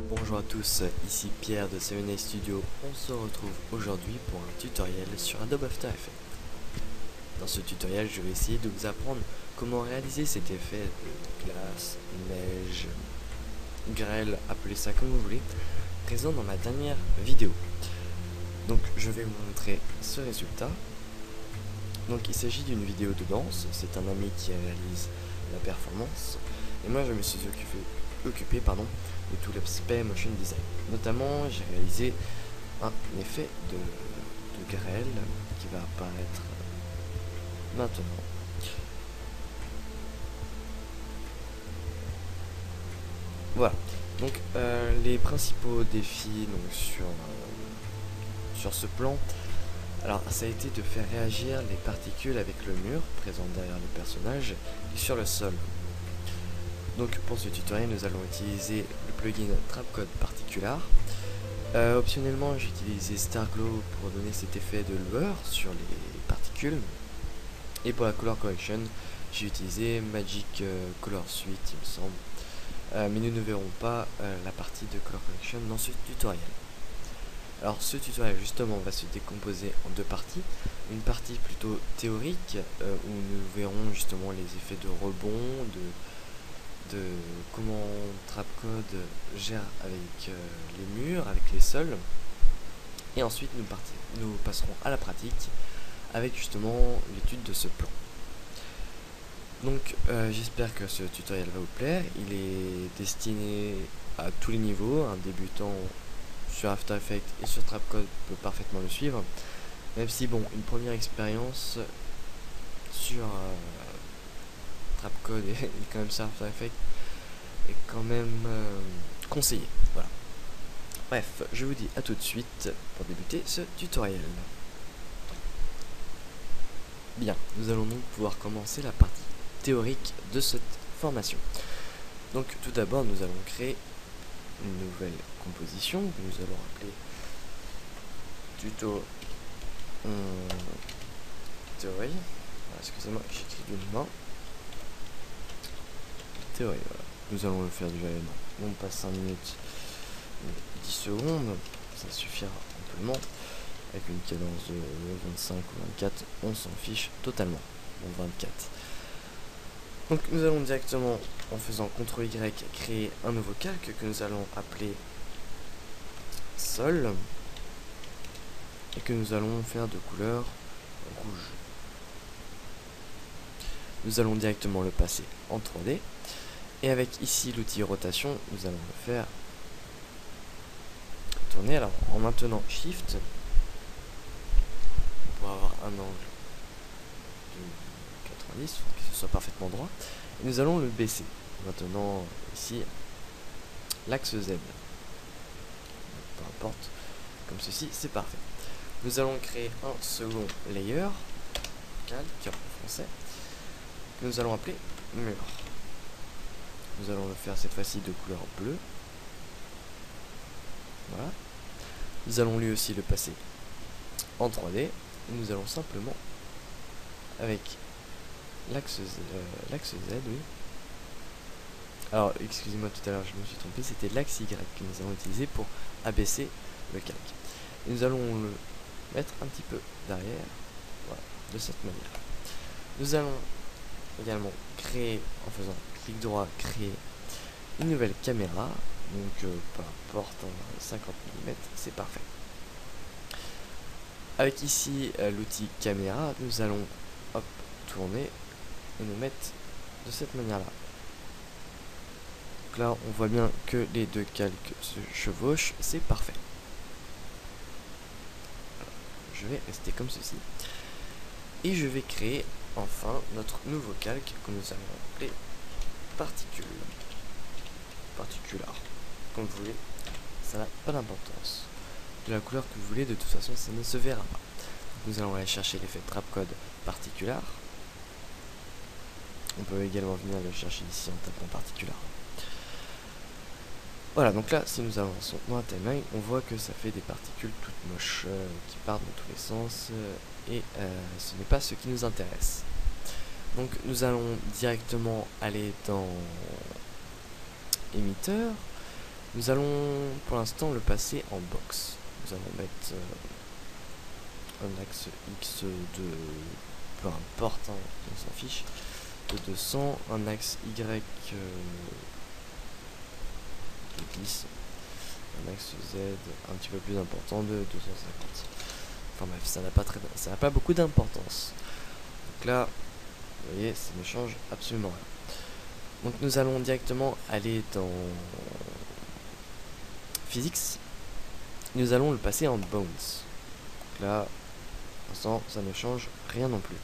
Bonjour à tous, ici Pierre de 7A Studio. On se retrouve aujourd'hui pour un tutoriel sur Adobe After Effects. Dans ce tutoriel, je vais essayer de vous apprendre comment réaliser cet effet de glace, neige, grêle, appelez ça comme vous voulez, présent dans ma dernière vidéo. Donc je vais vous montrer ce résultat. Donc il s'agit d'une vidéo de danse, c'est un ami qui réalise la performance, et moi je me suis occupé de tout l'aspect motion design. Notamment j'ai réalisé un effet de grêle qui va apparaître maintenant. Voilà, donc les principaux défis donc, sur ce plan, alors ça a été de faire réagir les particules avec le mur présent derrière le personnage et sur le sol. Donc pour ce tutoriel nous allons utiliser le plugin Trapcode Particular. Optionnellement j'ai utilisé Starglow pour donner cet effet de lueur sur les particules. Et pour la Color Correction j'ai utilisé Magic Color Suite il me semble. Mais nous ne verrons pas la partie de Color Correction dans ce tutoriel. Alors ce tutoriel justement va se décomposer en deux parties. Une partie plutôt théorique où nous verrons justement les effets de rebond, de comment Trapcode gère avec les murs, avec les sols. Et ensuite nous passerons à la pratique avec justement l'étude de ce plan. Donc j'espère que ce tutoriel va vous plaire. Il est destiné à tous les niveaux. Un débutant sur After Effects et sur Trapcode peut parfaitement le suivre. Même si bon, une première expérience sur Trapcode et quand même sur After Effects est quand même conseillé. Voilà. Bref, je vous dis à tout de suite pour débuter ce tutoriel. Bien, nous allons donc pouvoir commencer la partie théorique de cette formation. Donc tout d'abord nous allons créer une nouvelle composition que nous allons appeler tuto théorie. Excusez-moi, j'écris d'une main. Théorie, voilà. Nous allons le faire déjà non pas 5 minutes, mais 10 secondes, ça suffira amplement. Avec une cadence de 25 ou 24, on s'en fiche totalement. Bon, 24. Donc nous allons directement, en faisant CTRL-Y, créer un nouveau calque que nous allons appeler sol et que nous allons faire de couleur rouge. Nous allons directement le passer en 3D et avec ici l'outil rotation, nous allons le faire tourner. Alors en maintenant Shift pour avoir un angle de 90 pour que ce soit parfaitement droit. Et nous allons le baisser. Maintenant ici l'axe Z. Peu importe, comme ceci, c'est parfait. Nous allons créer un second layer, calque en français, que nous allons appeler mur. Nous allons le faire cette fois-ci de couleur bleue. Voilà. Nous allons lui aussi le passer en 3D. Et nous allons simplement, avec l'axe Z, oui. Alors, excusez-moi, tout à l'heure, je me suis trompé, c'était l'axe Y que nous allons utiliser pour abaisser le calque. Et nous allons le mettre un petit peu derrière, voilà, de cette manière. Nous allons également créer, en faisant clic droit, créer une nouvelle caméra, donc peu importe, 50 mm, c'est parfait. Avec ici l'outil caméra, nous allons hop, tourner et nous mettre de cette manière là. Donc là on voit bien que les deux calques se chevauchent, c'est parfait. Je vais rester comme ceci et je vais créer enfin notre nouveau calque que nous allons appeler particular, comme vous voulez, ça n'a pas d'importance. De la couleur que vous voulez, de toute façon ça ne se verra pas. Donc, nous allons aller chercher l'effet Trapcode Particular. On peut également venir le chercher ici en tapant Particular. Voilà, donc là si nous avançons dans la timeline, on voit que ça fait des particules toutes moches qui partent dans tous les sens et ce n'est pas ce qui nous intéresse. Donc nous allons directement aller dans émetteur. Nous allons pour l'instant le passer en box. Nous allons mettre un axe X de peu importe, hein, on s'en fiche, de 200, un axe Y de 10, un axe Z un petit peu plus important de 250. Enfin bref, ça n'a pas beaucoup d'importance. Donc là, vous voyez, ça ne change absolument rien. Donc nous allons directement aller dans Physics. Nous allons le passer en Bones. Donc là, pour l'instant, ça ne change rien non plus.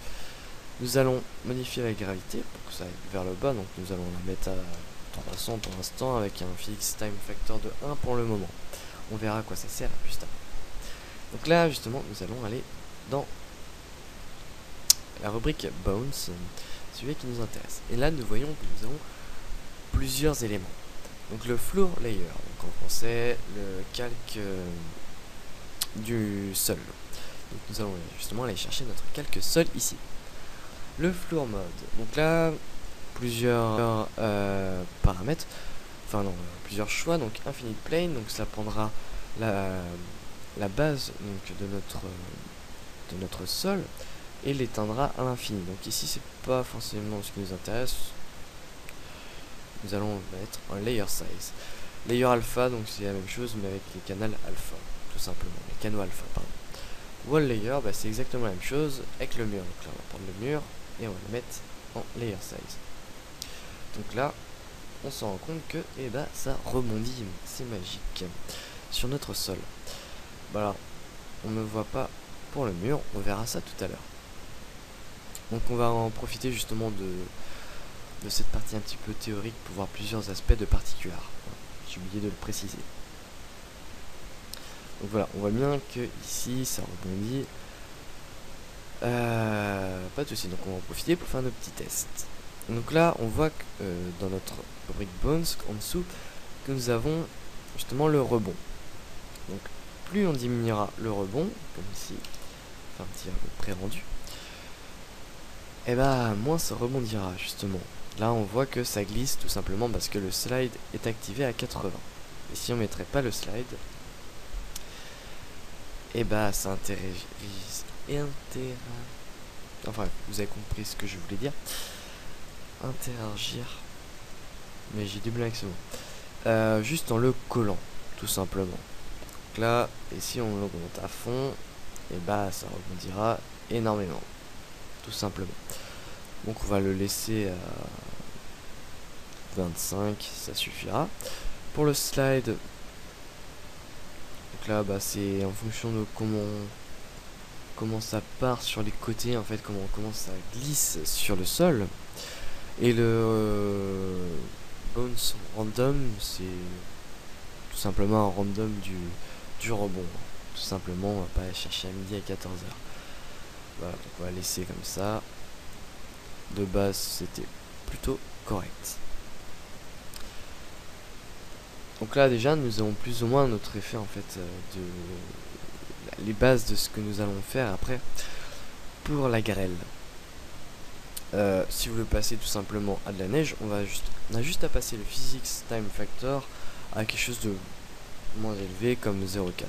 Nous allons modifier la gravité pour que ça aille vers le bas. Donc nous allons la mettre à 300 pour l'instant avec un Physics Time Factor de 1 pour le moment. On verra à quoi ça sert juste après. Donc là, justement, nous allons aller dans la rubrique Bones, celui qui nous intéresse. Et là, nous voyons que nous avons plusieurs éléments. Donc le floor layer, donc en français, le calque du sol. Donc nous allons justement aller chercher notre calque sol ici. Le floor mode, donc là, plusieurs paramètres, enfin non, plusieurs choix, donc infinite plane, donc ça prendra la base donc, de notre sol et l'éteindra à l'infini. Donc ici c'est pas forcément ce qui nous intéresse. Nous allons mettre un layer size. Layer alpha, donc c'est la même chose mais avec les canaux alpha, tout simplement, les canaux alpha, pardon. Wall layer, bah, c'est exactement la même chose avec le mur. Donc là on va prendre le mur et on va le mettre en layer size. Donc là on s'en rend compte que ça rebondit, c'est magique, sur notre sol. Voilà, on ne voit pas pour le mur, on verra ça tout à l'heure. Donc on va en profiter justement de cette partie un petit peu théorique pour voir plusieurs aspects de particular. J'ai oublié de le préciser. Donc voilà, on voit bien que ici ça rebondit. Pas de soucis, donc on va en profiter pour faire nos petits tests. Donc là on voit que dans notre rubrique Bones en dessous que nous avons justement le rebond. Donc plus on diminuera le rebond, comme ici, enfin un petit pré-rendu, et moins ça rebondira justement. Là on voit que ça glisse tout simplement parce que le slide est activé à 80. Et si on mettrait pas le slide, ça enfin vous avez compris ce que je voulais dire. Interagir. Mais j'ai du mal avec ce mot. Juste en le collant, tout simplement. Donc là, et si on l'augmente à fond, ça rebondira énormément. Tout simplement. Donc on va le laisser à 25, ça suffira. Pour le slide, donc là c'est en fonction de comment ça part sur les côtés, en fait, comment ça glisse sur le sol. Et le bones random, c'est tout simplement un random du rebond. Tout simplement, on va pas aller chercher à midi à 14h. Voilà, donc on va laisser comme ça. De base, c'était plutôt correct. Donc là déjà nous avons plus ou moins notre effet en fait les bases de ce que nous allons faire après pour la grêle. Si vous le passez tout simplement à de la neige, on a juste à passer le Physics Time Factor à quelque chose de moins élevé comme 0,4.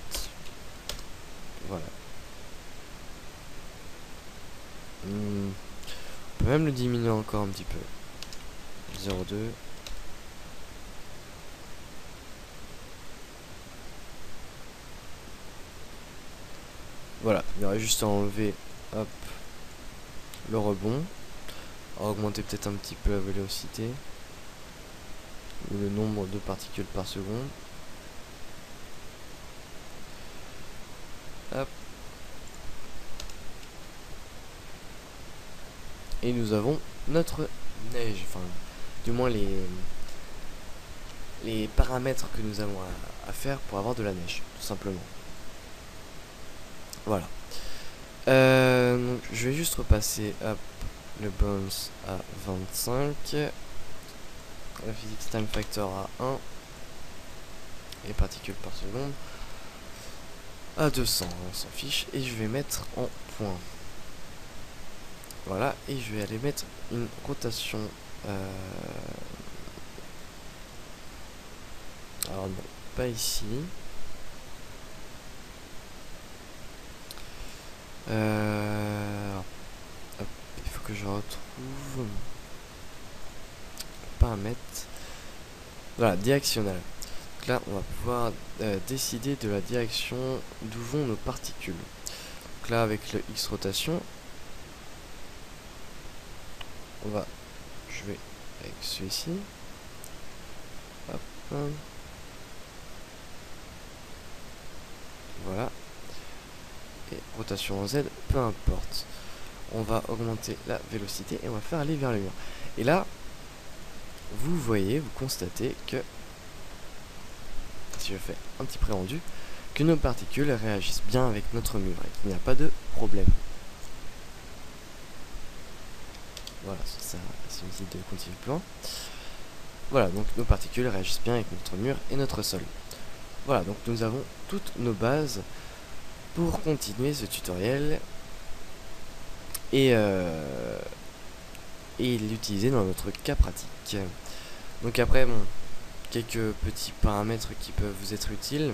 Voilà. On peut même le diminuer encore un petit peu. 0,2. Voilà, il y aurait juste à enlever hop, le rebond, à augmenter peut-être un petit peu la vélocité ou le nombre de particules par seconde. Hop. Et nous avons notre neige, enfin du moins les paramètres que nous avons à faire pour avoir de la neige, tout simplement. Voilà. Donc, je vais juste repasser le bones à 25, la physics time factor à 1, les particules par seconde à 200, on s'en fiche, et je vais mettre en point. Voilà, et je vais aller mettre une rotation. Alors non, pas ici. Hop, il faut que je retrouve paramètres. Voilà, directionnel. Donc là, on va pouvoir décider de la direction d'où vont nos particules. Donc là, avec le X rotation, je vais avec celui-ci. Hop. Voilà. Et rotation en Z, peu importe. On va augmenter la vélocité et on va faire aller vers le mur. Et là, vous voyez, vous constatez que, si je fais un petit pré-rendu, que nos particules réagissent bien avec notre mur et qu'il n'y a pas de problème. Voilà, ça c'est une idée de continuer le plan. Voilà, donc nos particules réagissent bien avec notre mur et notre sol. Voilà, donc nous avons toutes nos bases pour continuer ce tutoriel et l'utiliser dans notre cas pratique. Donc après, bon, quelques petits paramètres qui peuvent vous être utiles.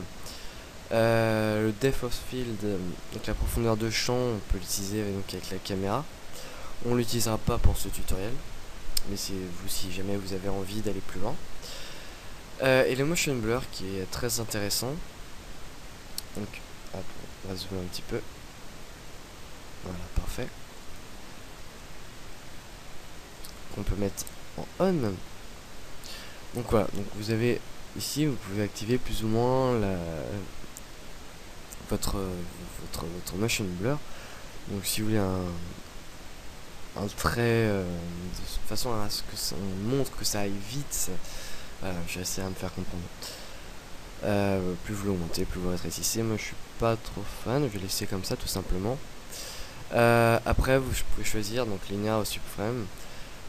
Le depth of field, donc la profondeur de champ, on peut l'utiliser avec la caméra. On l'utilisera pas pour ce tutoriel, mais c'est vous si jamais vous avez envie d'aller plus loin. Et le motion blur qui est très intéressant. Donc, hop, on va zoomer un petit peu. Voilà, parfait. On peut mettre en on. Donc voilà, donc vous avez ici, vous pouvez activer plus ou moins votre motion blur. Donc si vous voulez un trait de façon à ce que ça, on montre que ça aille vite. Voilà, je vais essayer de me faire comprendre. Plus vous l'augmentez, plus vous rétrécissez. Moi je suis pas trop fan, je vais laisser comme ça tout simplement. Après vous pouvez choisir donc linéaire ou subframe.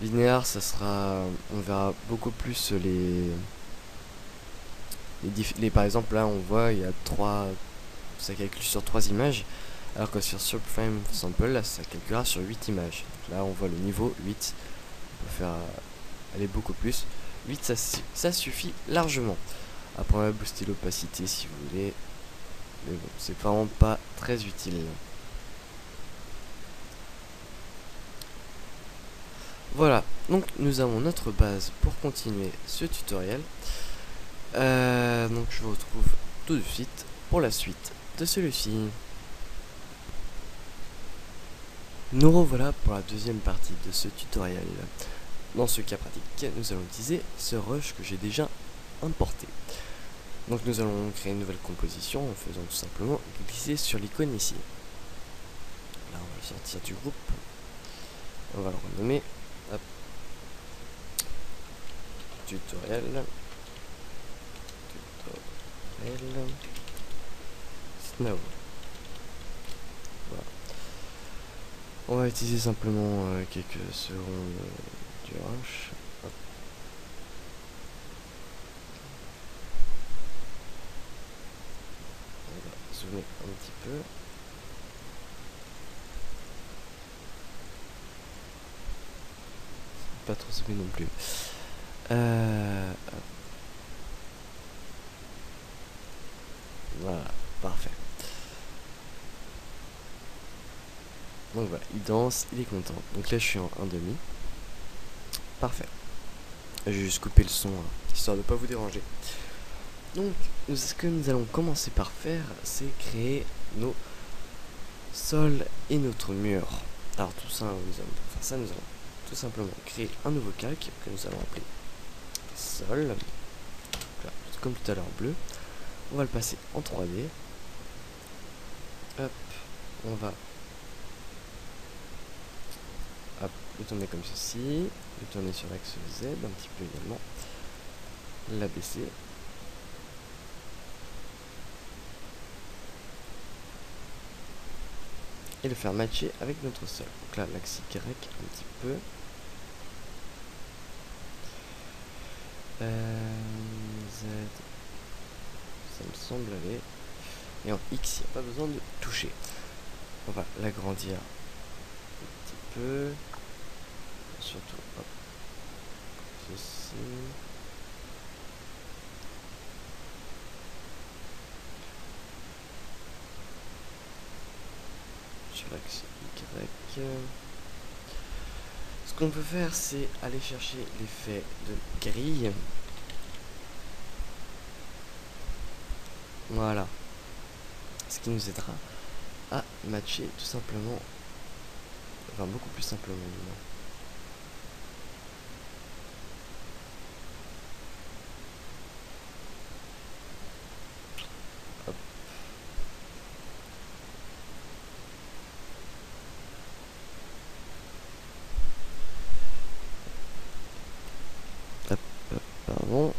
Linéaire, ça sera, on verra beaucoup plus par exemple là on voit il y a 3, ça calcule sur 3 images, alors que sur subframe sample là ça calculera sur 8 images. Donc là on voit le niveau 8, on peut faire aller beaucoup plus. 8 ça suffit largement. Après on va booster l'opacité si vous voulez, mais bon c'est vraiment pas très utile. Voilà, donc nous avons notre base pour continuer ce tutoriel. Donc je vous retrouve tout de suite pour la suite de celui-ci. Nous revoilà pour la deuxième partie de ce tutoriel. Dans ce cas pratique, nous allons utiliser ce rush que j'ai déjà importé. Donc nous allons créer une nouvelle composition en faisant tout simplement glisser sur l'icône ici. Là on va le sortir du groupe. On va le renommer. Hop. Tutoriel. Snow. Voilà. On va utiliser simplement quelques secondes du rush. Hop. On va zoomer un petit peu. Pas trop zoomer non plus. Voilà, parfait. Donc voilà, il danse, il est content. Donc là je suis en 1,5. Parfait. Je vais juste couper le son, histoire de ne pas vous déranger. Donc ce que nous allons commencer par faire, c'est créer nos sols et notre mur. Alors tout ça, nous allons tout simplement créer un nouveau calque que nous allons appeler sol. Là, comme tout à l'heure bleu. On va le passer en 3D. Hop, on va le tourner comme ceci, le tourner sur l'axe Z un petit peu également, l'abaisser. Et le faire matcher avec notre sol. Donc là, l'axe Y un petit peu. Z, ça me semble aller. Et en X, il n'y a pas besoin de toucher. On va l'agrandir un petit peu. Surtout, hop, ceci. l'axe Y. Ce qu'on peut faire, c'est aller chercher l'effet de grille. Voilà. Ce qui nous aidera à matcher tout simplement, enfin beaucoup plus simplement du moins. Hop. Hop, hop, pardon.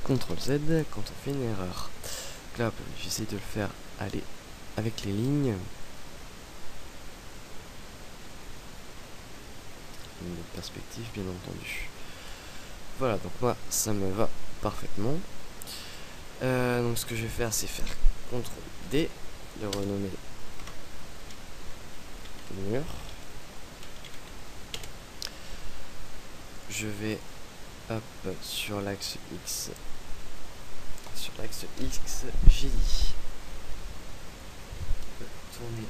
CTRL Z quand on fait une erreur. Donc là, j'essaie de le faire aller avec les lignes. Une perspective, bien entendu. Voilà, donc moi, ça me va parfaitement. Donc ce que je vais faire, c'est faire CTRL D, le renommer mur. Je vais hop sur l'axe X. Sur l'axe X, j'ai dit tourner.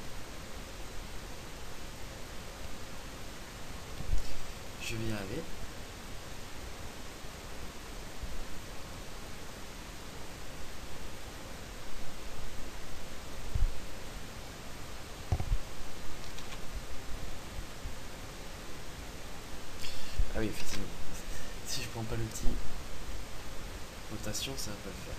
Je vais y arriver. Ah oui, effectivement. Si je prends pas l'outil rotation, ça va pas le faire.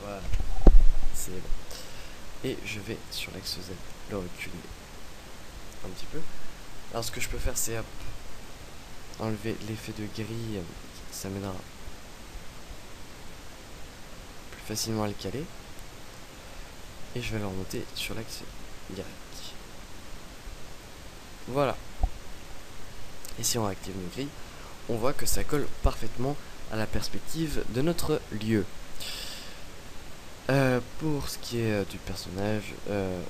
Voilà, c'est bon. Et je vais sur l'axe Z le reculer un petit peu. Alors ce que je peux faire, c'est enlever l'effet de grille, ça m'aidera plus facilement à le caler. Et je vais le remonter sur l'axe Y. Voilà. Et si on réactive nos grilles, on voit que ça colle parfaitement à la perspective de notre lieu. Pour ce qui est du personnage,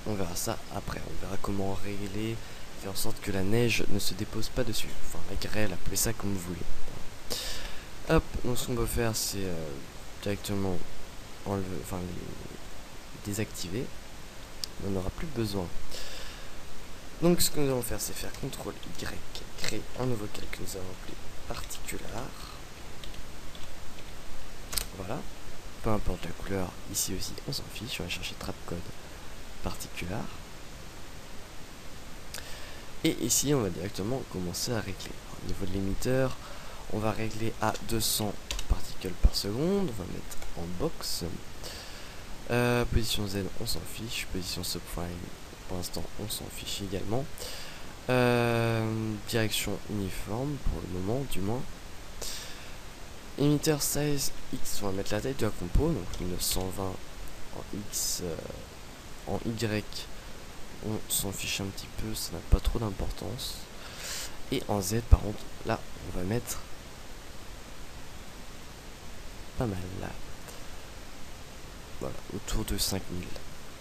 on verra ça après. On verra comment régler, faire en sorte que la neige ne se dépose pas dessus. Enfin, la grêle, appelez ça comme vous voulez. Hop, donc ce qu'on peut faire, c'est directement enlever, enfin les désactiver. On n'en aura plus besoin. Donc ce que nous allons faire, c'est faire CTRL Y, créer un nouveau calque que nous allons appeler particular. Voilà. Peu importe la couleur, ici aussi on s'en fiche, on va chercher trapcode particular. Et ici on va directement commencer à régler. Au niveau de l'émetteur, on va régler à 200 particules par seconde, on va mettre en box. Position Z on s'en fiche, position subprime pour l'instant on s'en fiche également. Direction uniforme pour le moment du moins. Emitter size X, on va mettre la taille de la compo, donc 1920 en X, en Y, on s'en fiche un petit peu, ça n'a pas trop d'importance. Et en Z, par contre, là, on va mettre pas mal là. Voilà, autour de 5000,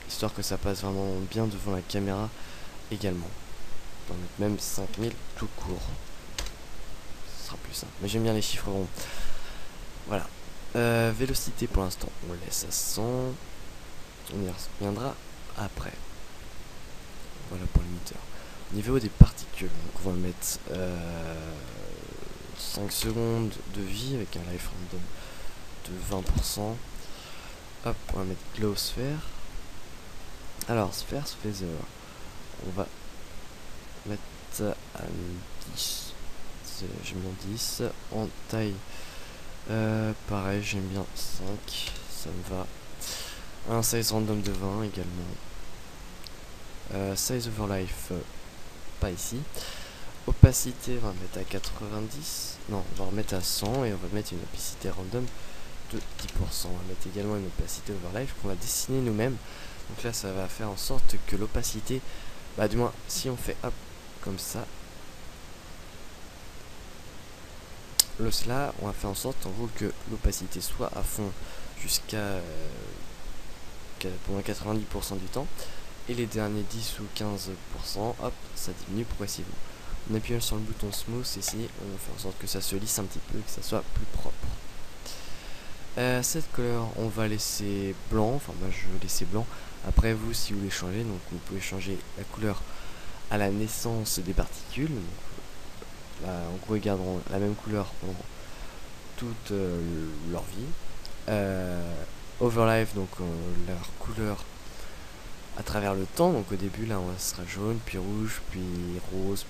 histoire que ça passe vraiment bien devant la caméra également. On va mettre même 5000 tout court, ce sera plus simple, mais j'aime bien les chiffres ronds. Voilà. Vélocité pour l'instant, on laisse à 100. On y reviendra après. Voilà pour l'émetteur. Au niveau des particules, donc on va mettre 5 secondes de vie avec un life random de 20%. Hop, on va mettre glow sphere. Alors, sphere, feather. On va mettre à 10. J'aime bien 10. En taille. Pareil, j'aime bien 5, ça me va. Un size random de 20 également. Size over life, pas ici. Opacité, on va mettre à 90. Non, on va remettre à 100 et on va mettre une opacité random de 10%. On va mettre également une opacité over life qu'on va dessiner nous-mêmes. Donc là, ça va faire en sorte que l'opacité, bah du moins, si on fait hop, comme ça, là on va faire en sorte en gros que l'opacité soit à fond jusqu'à pendant 90% du temps, et les derniers 10 ou 15%, hop, ça diminue progressivement. En appuyant sur le bouton smooth ici, on fait en sorte que ça se lisse un petit peu et que ça soit plus propre. Cette couleur, on va laisser blanc, enfin moi je vais laisser blanc. Après vous, si vous voulez changer, donc vous pouvez changer la couleur à la naissance des particules. Donc, là, en gros, ils garderont la même couleur pendant toute leur vie. Overlife, donc leur couleur à travers le temps. Donc au début, là, on sera jaune, puis rouge, puis rose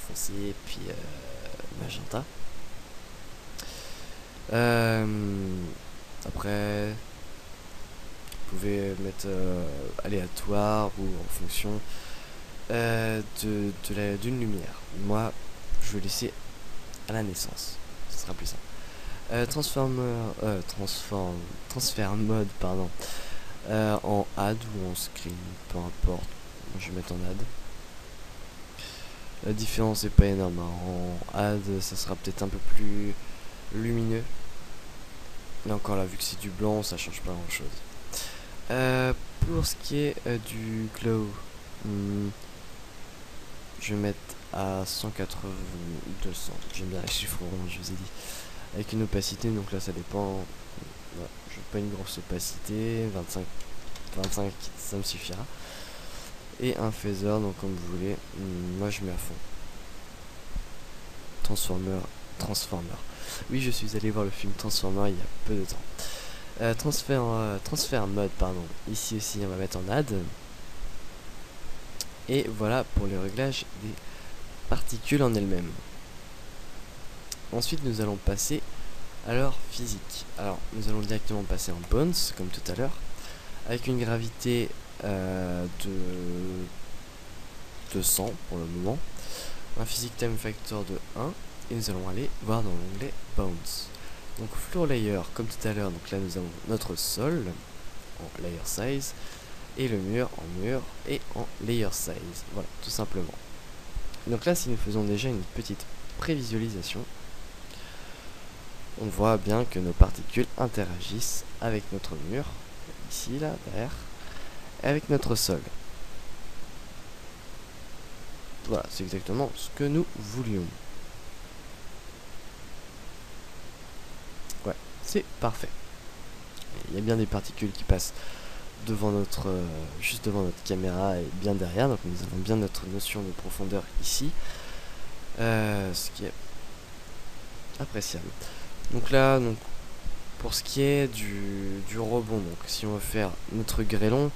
foncé, puis magenta. Après, vous pouvez mettre aléatoire ou en fonction d'une lumière. Moi, je vais laisser à la naissance. Ce sera plus simple. Transfert mode, pardon. En add ou en screen, peu importe. Moi, je vais mettre en add. La différence est pas énorme. En add, ça sera peut-être un peu plus lumineux. Et encore là, vu que c'est du blanc, ça change pas grand chose. Pour ce qui est du glow, je vais mettre à 180 ou 200. J'aime bien les chiffres ronds, je vous ai dit. Avec une opacité, donc là ça dépend. Ouais, je veux pas une grosse opacité, 25 ça me suffira. Et un phaser, donc comme vous voulez. Moi je mets à fond. Transformer. Oui, je suis allé voir le film Transformer il y a peu de temps. Transfert mode, pardon. Ici aussi, on va mettre en add. Et voilà pour le réglage des particules en elles-mêmes. Ensuite, nous allons passer à leur physique. Alors, nous allons directement passer en bones, comme tout à l'heure, avec une gravité de 100 pour le moment, un physique time factor de 1, et nous allons aller voir dans l'onglet bones. Donc floor layer, comme tout à l'heure, donc là nous avons notre sol en layer size et le mur en mur et en layer size. Voilà, tout simplement. Donc là, si nous faisons déjà une petite prévisualisation, on voit bien que nos particules interagissent avec notre mur, ici, là, derrière, et avec notre sol. Voilà, c'est exactement ce que nous voulions. Ouais, c'est parfait. Il y a bien des particules qui passent devant juste devant notre caméra et bien derrière, donc nous avons bien notre notion de profondeur ici, ce qui est appréciable. Donc là, pour ce qui est du rebond, donc si on veut faire notre grêlon,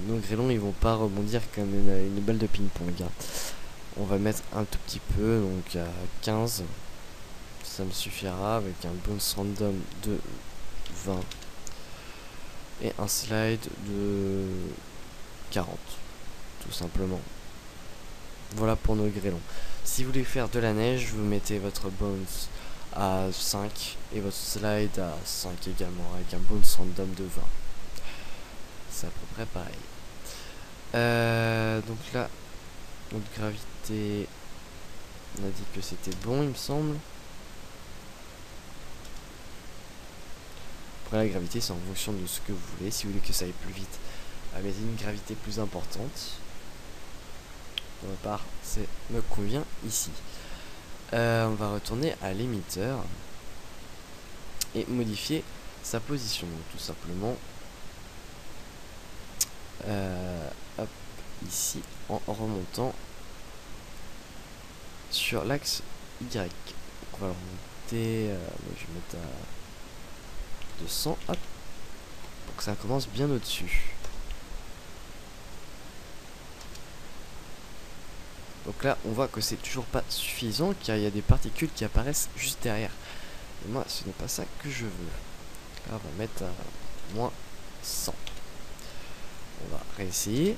nos grêlons ils vont pas rebondir comme une balle de ping-pong. On va mettre un tout petit peu, donc à 15, ça me suffira, avec un bounce random de 20 et un slide de 40, tout simplement. Voilà pour nos grêlons. Si vous voulez faire de la neige, vous mettez votre bounce à 5 et votre slide à 5 également, avec un bounce random de 20. C'est à peu près pareil. Donc là, notre gravité, on a dit que c'était bon, il me semble. Après la gravité, c'est en fonction de ce que vous voulez. Si vous voulez que ça aille plus vite, mettez une gravité plus importante. Pour ma part, me convient ici. On va retourner à l'émetteur et modifier sa position. Donc, tout simplement, hop, ici, en remontant sur l'axe Y. Donc, on va le remonter, je vais mettre à 200, hop, pour que ça commence bien au-dessus. Donc là, on voit que c'est toujours pas suffisant, car il y a des particules qui apparaissent juste derrière. Et moi, ce n'est pas ça que je veux. Là, on va mettre à moins 100. On va réessayer.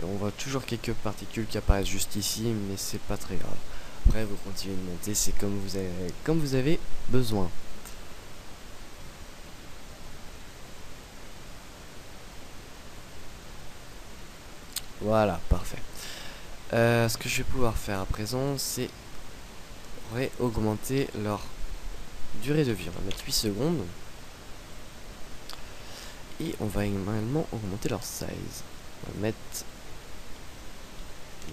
Et on voit toujours quelques particules qui apparaissent juste ici, mais c'est pas très grave. Après, vous continuez de monter, c'est comme vous avez besoin. Voilà, parfait. Ce que je vais pouvoir faire à présent, c'est augmenter leur durée de vie. On va mettre 8 secondes. Et on va également augmenter leur size. On va mettre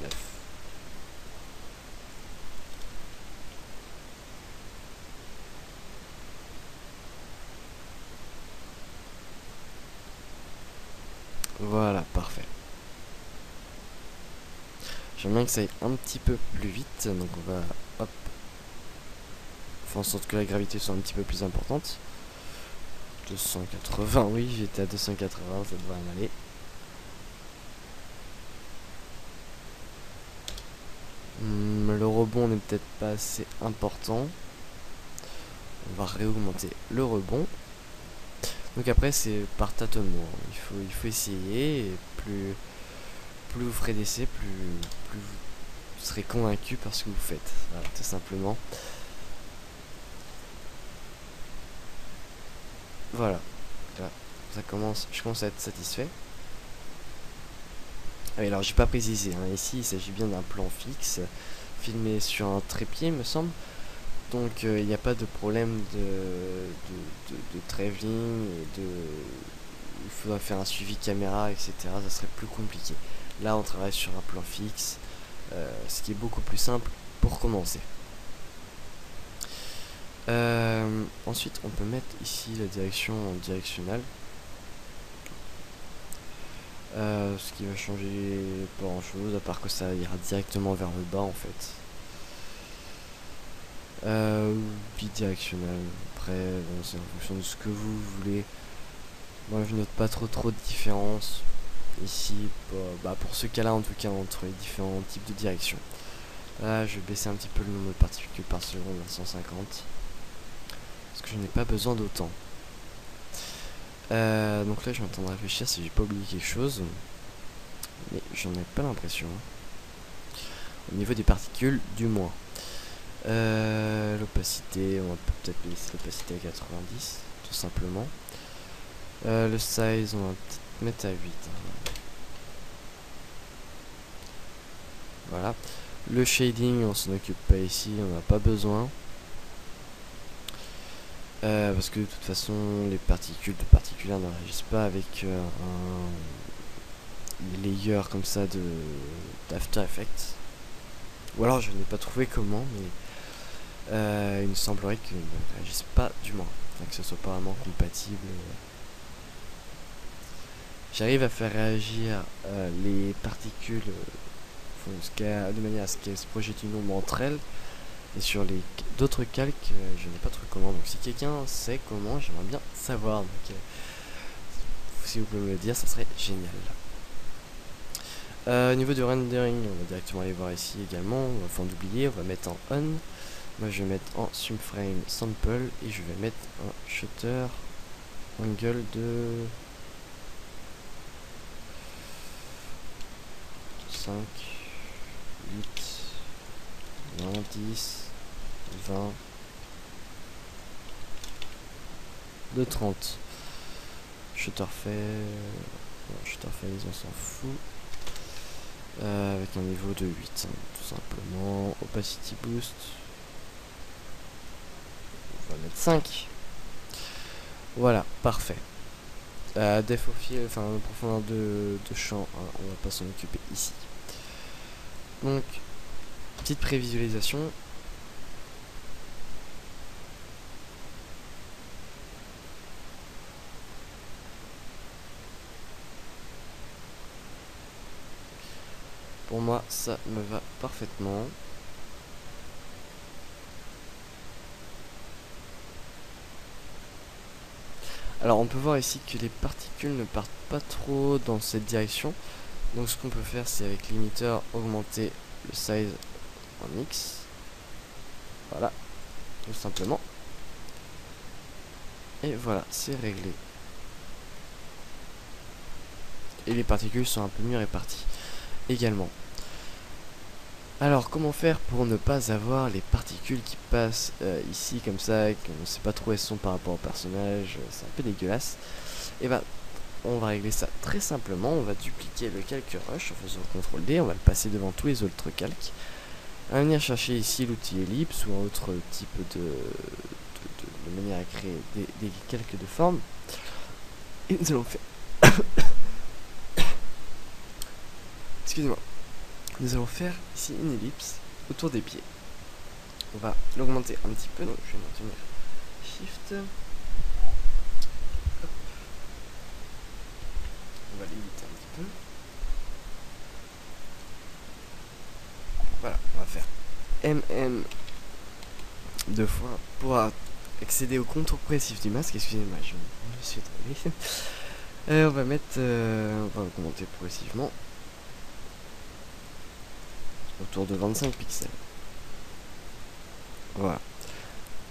9. Voilà, parfait. J'aime bien que ça aille un petit peu plus vite, donc on va, hop, faire en sorte que la gravité soit un petit peu plus importante. 280, oui, j'étais à 280, ça devrait en aller. Le rebond n'est peut-être pas assez important. On va réaugmenter le rebond. Donc après c'est par tâtonnement. Il faut essayer. Et plus vous ferez d'essais, plus vous serez convaincu par ce que vous faites. Voilà, tout simplement. Voilà. Là, ça commence. Je commence à être satisfait. Ah oui, alors j'ai pas précisé. Hein, ici il s'agit bien d'un plan fixe, filmé sur un trépied, me semble. Donc il n'y a pas de problème de travelling, il faudra faire un suivi caméra, etc. Ça serait plus compliqué. Là on travaille sur un plan fixe, ce qui est beaucoup plus simple pour commencer. Ensuite on peut mettre ici la direction en directionnelle. Ce qui va changer pas grand chose, à part que ça ira directement vers le bas en fait. Bidirectionnel. Après, bon, c'est en fonction de ce que vous voulez. Moi, je note pas trop de différence ici. Pour ce cas-là, en tout cas, entre les différents types de directions. Là, je vais baisser un petit peu le nombre de particules par seconde à 150. Parce que je n'ai pas besoin d'autant. Donc là, je suis en train de réfléchir si j'ai pas oublié quelque chose. Mais j'en ai pas l'impression. Au niveau des particules, du moins. L'opacité, on va peut-être laisser l'opacité à 90, tout simplement. Le size, on va peut-être mettre à 8. Hein. Voilà. Le shading, on s'en occupe pas ici, on n'a pas besoin. Parce que de toute façon, les particules de particulaires ne réagissent pas avec des layers comme ça d'After Effects. Ou alors, je n'ai pas trouvé comment, mais il me semblerait qu'ils ne réagissent pas du moins, enfin, que ce soit pas vraiment compatible. J'arrive à faire réagir les particules de manière à ce qu'elles se projettent une ombre entre elles, et sur les d'autres calques, je n'ai pas trouvé comment. Donc si quelqu'un sait comment, j'aimerais bien savoir. Donc, si vous pouvez me le dire, ça serait génial. Au niveau du rendering, on va directement aller voir ici également. Enfin d'oublier, on va mettre en on. Moi je vais mettre en subframe sample et je vais mettre un shutter angle de 5, 8, 9, 10, 20, de 30. Shutter phase, on s'en fout. Avec un niveau de 8, hein, tout simplement. Opacity boost. On va mettre 5. Voilà, parfait. Depth of field, enfin profondeur de champ, hein, on va pas s'en occuper ici. Donc, petite prévisualisation. Pour moi, ça me va parfaitement. Alors on peut voir ici que les particules ne partent pas trop dans cette direction. Donc ce qu'on peut faire, c'est avec limiteur augmenter le size en X. Voilà, tout simplement. Et voilà, c'est réglé. Et les particules sont un peu mieux réparties également. Alors comment faire pour ne pas avoir les particules qui passent ici comme ça, et qu'on ne sait pas trop où elles sont par rapport au personnage, c'est un peu dégueulasse. Et ben on va régler ça très simplement, on va dupliquer le calque rush en faisant CTRL D, on va le passer devant tous les autres calques. On va venir chercher ici l'outil ellipse ou un autre type de manière à créer des calques de forme. Et nous allons faire... Excusez-moi. Nous allons faire ici une ellipse autour des pieds. On va l'augmenter un petit peu, donc je vais maintenir Shift. Hop. On va limiter un petit peu. Voilà, on va faire MM deux fois pour accéder au contour progressif du masque. Excusez-moi, je me suis trompé. On va mettre, on va augmenter progressivement autour de 25 pixels. Voilà.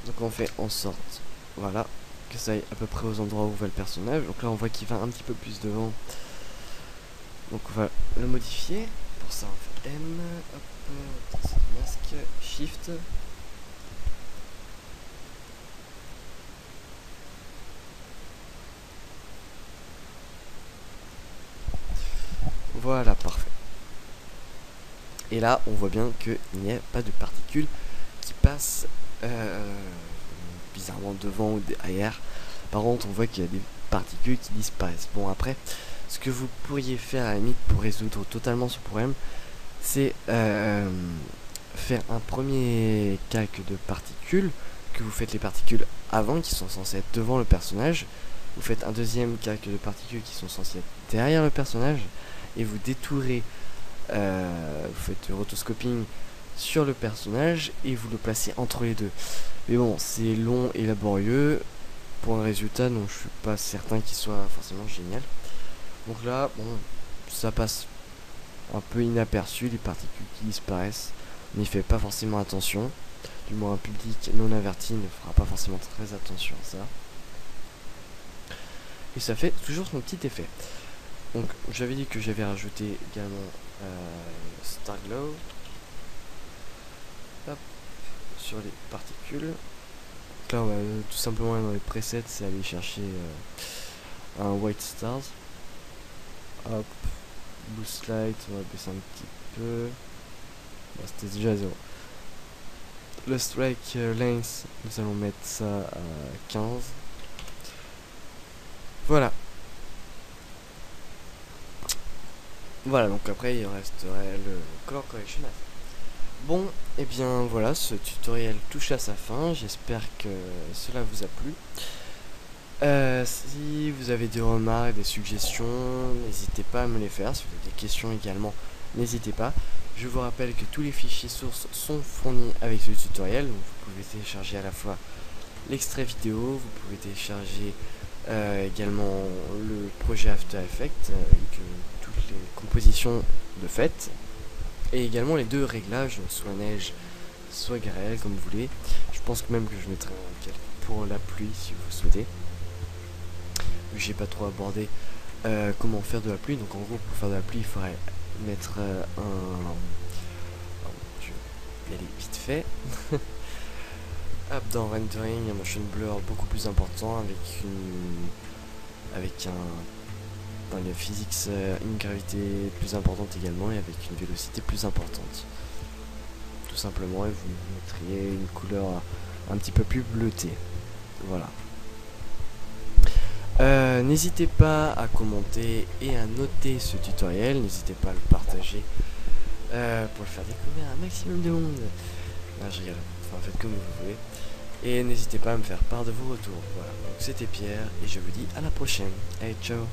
Donc on fait en sorte, voilà, que ça aille à peu près aux endroits où va le personnage. Donc là on voit qu'il va un petit peu plus devant. Donc on va le modifier. Pour ça on fait M, hop, masque, Shift. Voilà, parfait. Et là, on voit bien qu'il n'y a pas de particules qui passent bizarrement devant ou derrière. Par contre, on voit qu'il y a des particules qui disparaissent. Bon, après, ce que vous pourriez faire à la limite pour résoudre totalement ce problème, c'est faire un premier calque de particules, que vous faites les particules avant, qui sont censées être devant le personnage. Vous faites un deuxième calque de particules qui sont censées être derrière le personnage, et vous détourez, vous faites du rotoscoping sur le personnage et vous le placez entre les deux. Mais bon, c'est long et laborieux pour un résultat dont je suis pas certain qu'il soit forcément génial. Donc là, bon, ça passe un peu inaperçu, les particules qui disparaissent. On n'y fait pas forcément attention. Du moins, un public non averti ne fera pas forcément très attention à ça. Et ça fait toujours son petit effet. Donc, j'avais dit que j'avais rajouté également Starglow. Hop, sur les particules. Donc là, on va tout simplement aller dans les presets, c'est aller chercher un White Stars. Hop, Boost Light, on va baisser un petit peu. Bon, c'était déjà 0. Le Strike Length, nous allons mettre ça à 15. Voilà. Voilà, donc après il resterait le Color Correction à faire. Bon, et bien voilà, ce tutoriel touche à sa fin. J'espère que cela vous a plu. Si vous avez des remarques, des suggestions, n'hésitez pas à me les faire. Si vous avez des questions également, n'hésitez pas. Je vous rappelle que tous les fichiers sources sont fournis avec ce tutoriel. Donc vous pouvez télécharger à la fois l'extrait vidéo, vous pouvez télécharger également le projet After Effects avec toutes les compositions de fait. Et également les deux réglages, soit neige, soit grêle, comme vous voulez. Je pense que même que je mettrai un calque pour la pluie si vous souhaitez. J'ai pas trop abordé comment faire de la pluie. Donc en gros, pour faire de la pluie, il faudrait mettre je vais y aller vite fait. Hop, dans rendering, un motion blur beaucoup plus important avec dans les physics, une gravité plus importante également et avec une vélocité plus importante. Tout simplement, et vous mettriez une couleur un petit peu plus bleutée. Voilà. N'hésitez pas à commenter et à noter ce tutoriel. N'hésitez pas à le partager pour le faire découvrir à un maximum de monde. Ah, je rigole. Enfin, faites comme vous voulez. Et n'hésitez pas à me faire part de vos retours. Voilà. Donc c'était Pierre et je vous dis à la prochaine. Allez, ciao.